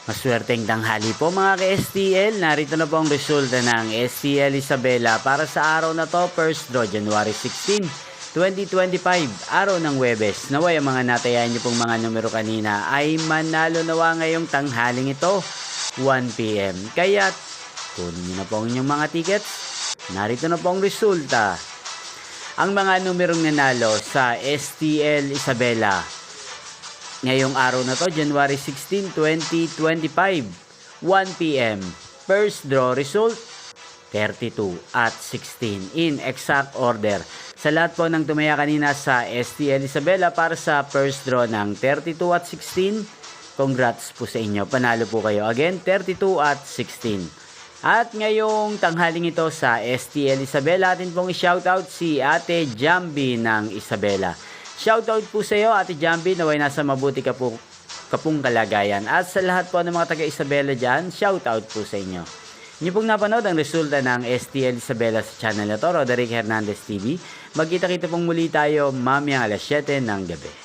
Maswerteng tanghali po mga ka-STL. Narito na po ang resulta ng STL Isabela para sa araw na to, first draw January 16, 2025, araw ng Huwebes. Naway ang mga natayan niyo pong mga numero kanina ay manalo nawa ngayong tanghaling ito, 1 PM. Kaya kunin niyo na po ang inyong mga tickets. Narito na po ang resulta. Ang mga numerong nanalo sa STL Isabela ngayong araw na to, January 16, 2025, 1 PM. First draw result, 32 at 16 in exact order. Sa lahat po ng tumaya kanina sa STL Isabela para sa first draw ng 32 at 16, congrats po sa inyo. Panalo po kayo. Again, 32 at 16. At ngayong tanghaling ito sa STL Isabela, atin pong i-shoutout si Ate Jambi ng Isabela. Shoutout po sa iyo, Ate Jambi, naway nasa mabuti kapong kalagayan. At sa lahat po ng mga taga-Isabela dyan, shoutout po sa inyo. Inyo pong napanood ang resulta ng STL Isabela sa channel na to, Roderick Hernandez TV. Magkita-kita pong muli tayo mamayang alas 7 ng gabi.